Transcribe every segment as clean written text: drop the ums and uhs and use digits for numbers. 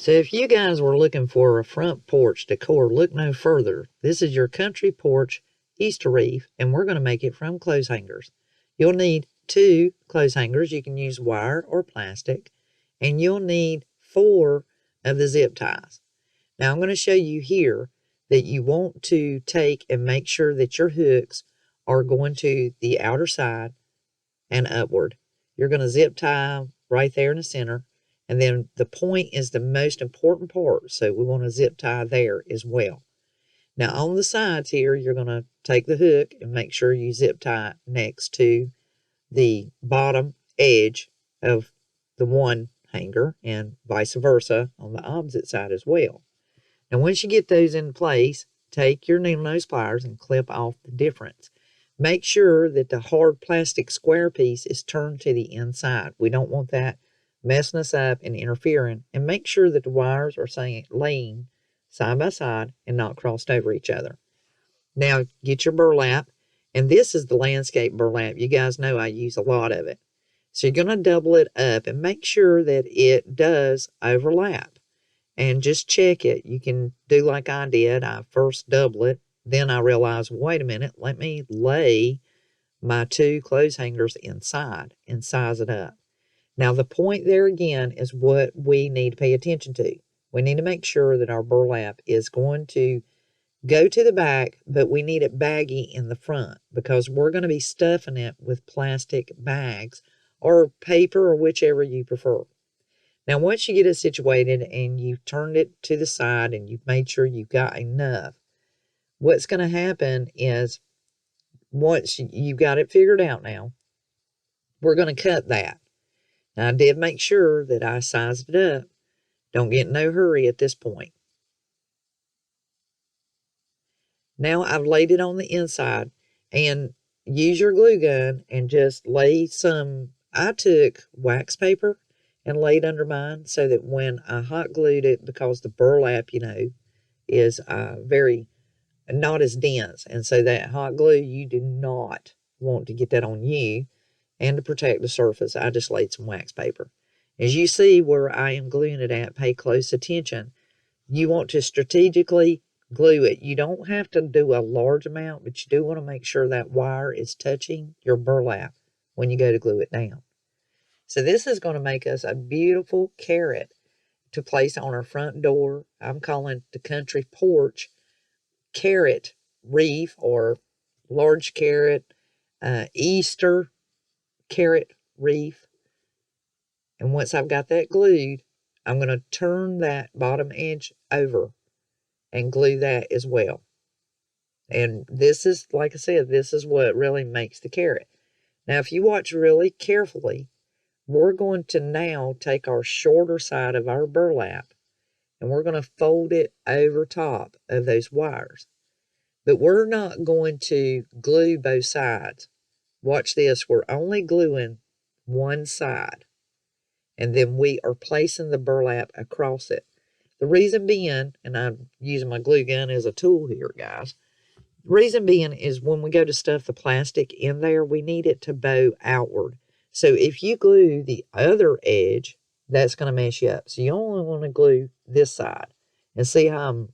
So if you guys were looking for a front porch decor, look no further. This is your country porch Easter wreath, and we're going to make it from clothes hangers. You'll need 2 clothes hangers. You can use wire or plastic, and you'll need 4 of the zip ties. Now I'm going to show you here that you want to take and make sure that your hooks are going to the outer side and upward. You're going to zip tie right there in the center. And then the point is the most important part, so we want to zip tie there as well. Now on the sides here, you're going to take the hook and make sure you zip tie next to the bottom edge of the one hanger and vice versa on the opposite side as well. Now once you get those in place, take your needle nose pliers and clip off the difference. Make sure that the hard plastic square piece is turned to the inside. We don't want that messing us up and interfering, and make sure that the wires are laying side by side and not crossed over each other. Now get your burlap, and this is the landscape burlap. You guys know I use a lot of it. So you're going to double it up and make sure that it does overlap, and just check it. You can do like I did. I first double it, then I realized, wait a minute, let me lay my 2 clothes hangers inside and size it up. Now, the point there again is what we need to pay attention to. We need to make sure that our burlap is going to go to the back, but we need it baggy in the front because we're going to be stuffing it with plastic bags or paper or whichever you prefer. Now, once you get it situated and you've turned it to the side and you've made sure you've got enough, what's going to happen is once you've got it figured out now, we're going to cut that. Now, I did make sure that I sized it up. Don't get in no hurry at this point. Now I've laid it on the inside, and use your glue gun and just lay some, I took wax paper and laid under mine so that when I hot glued it, because the burlap, you know, is very not as dense, and so that hot glue, you do not want to get that on you. And to protect the surface, I just laid some wax paper. As you see where I am gluing it at, pay close attention. You want to strategically glue it. You don't have to do a large amount, but you do want to make sure that wire is touching your burlap when you go to glue it down. So this is going to make us a beautiful carrot to place on our front door. I'm calling the country porch carrot wreath, or large carrot, Easter carrot wreath. And once I've got that glued, I'm going to turn that bottom edge over and glue that as well. And this is, like I said, this is what really makes the carrot. Now, if you watch really carefully, we're going to now take our shorter side of our burlap and we're going to fold it over top of those wires. But we're not going to glue both sides. Watch this, we're only gluing one side, and then we are placing the burlap across it. The reason being, and I'm using my glue gun as a tool here, guys. The reason being is when we go to stuff the plastic in there, we need it to bow outward. So if you glue the other edge, that's going to mess you up. So you only want to glue this side. And see how I'm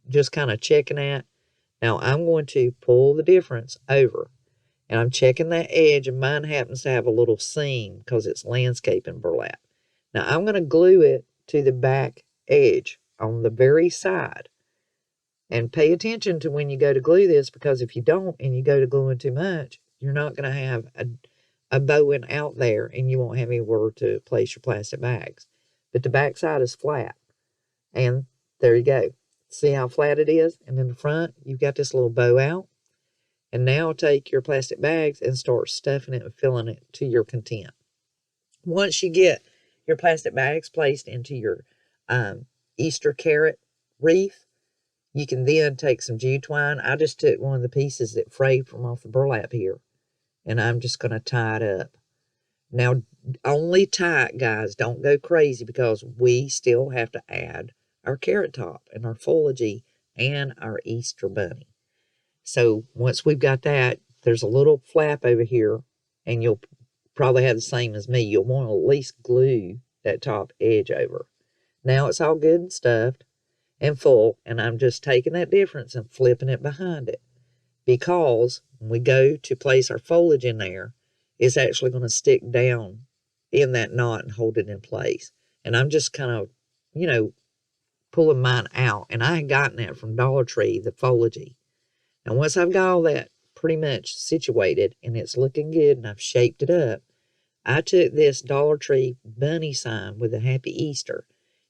just kind of checking that? Now I'm going to pull the difference over. And I'm checking that edge, and mine happens to have a little seam because it's landscaping burlap. Now I'm going to glue it to the back edge on the very side. And pay attention to when you go to glue this, because if you don't and you go to gluing too much, you're not going to have a bowing out there and you won't have anywhere to place your plastic bags. But the back side is flat. And there you go. See how flat it is? And in the front, you've got this little bow out. And now take your plastic bags and start stuffing it and filling it to your content. Once you get your plastic bags placed into your Easter carrot wreath, you can then take some jute twine. I just took one of the pieces that frayed from off the burlap here, and I'm just going to tie it up. Now, only tie it, guys. Don't go crazy, because we still have to add our carrot top and our foliage and our Easter bunny. So once we've got that, there's a little flap over here, and you'll probably have the same as me. You'll want to at least glue that top edge over. Now it's all good and stuffed and full, and I'm just taking that difference and flipping it behind it. Because when we go to place our foliage in there, it's actually going to stick down in that knot and hold it in place. And I'm just kind of, pulling mine out. And I had gotten that from Dollar Tree, the foliage. And once I've got all that pretty much situated and it's looking good and I've shaped it up, I took this Dollar Tree bunny sign with a Happy Easter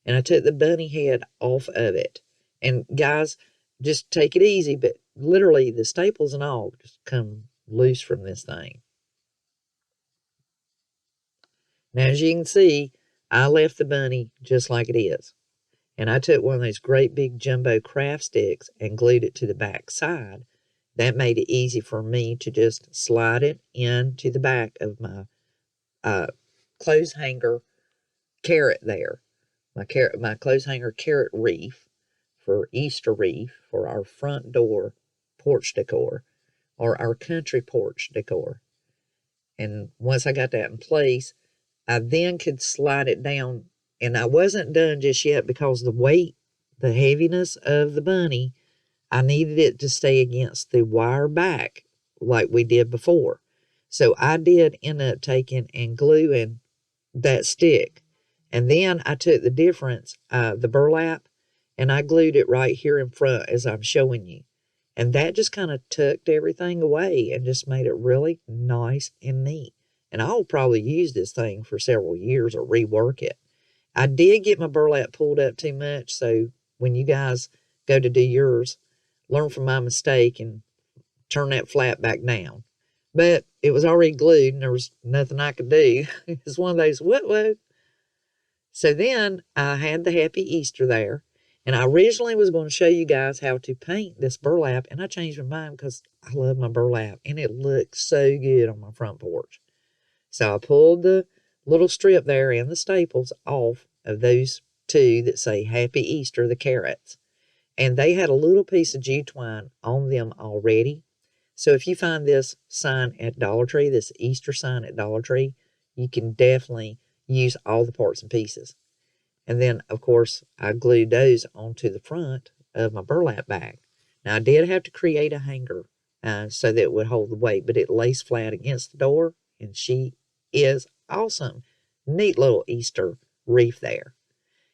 and I took the bunny head off of it. And guys, just take it easy, but literally the staples and all just come loose from this thing. Now, as you can see, I left the bunny just like it is. And I took one of those great big jumbo craft sticks and glued it to the back side. That made it easy for me to just slide it into the back of my clothes hanger carrot there. My clothes hanger carrot wreath for Easter wreath for our front door porch decor or our country porch decor. And once I got that in place, I then could slide it down. And I wasn't done just yet because the weight, the heaviness of the bunny, I needed it to stay against the wire back like we did before. So I did end up taking and gluing that stick. And then I took the difference, the burlap, and I glued it right here in front as I'm showing you. And that just kind of tucked everything away and just made it really nice and neat. And I'll probably use this thing for several years or rework it. I did get my burlap pulled up too much, so when you guys go to do yours, learn from my mistake and turn that flat back down. But it was already glued and there was nothing I could do. It's one of those, what? So then I had the Happy Easter there. And I originally was going to show you guys how to paint this burlap. And I changed my mind because I love my burlap. And it looks so good on my front porch. So I pulled the little strip there and the staples off of those two that say Happy Easter, the carrots. And they had a little piece of jute twine on them already. So if you find this sign at Dollar Tree, this Easter sign at Dollar Tree, you can definitely use all the parts and pieces. And then, of course, I glued those onto the front of my burlap bag. Now, I did have to create a hanger so that it would hold the weight, but it lays flat against the door, and she is awesome. Neat little Easter wreath there.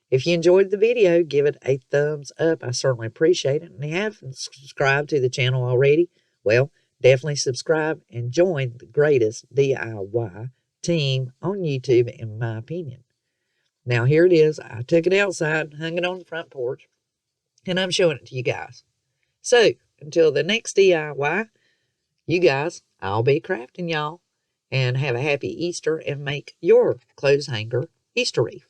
If you enjoyed the video, give it a thumbs up. I certainly appreciate it. And if you haven't subscribed to the channel already, well, definitely subscribe and join the greatest DIY team on YouTube, in my opinion. Now, here it is. I took it outside, hung it on the front porch, and I'm showing it to you guys. So, until the next DIY, you guys, I'll be crafting y'all. And have a happy Easter and make your clothes hanger Easter wreath.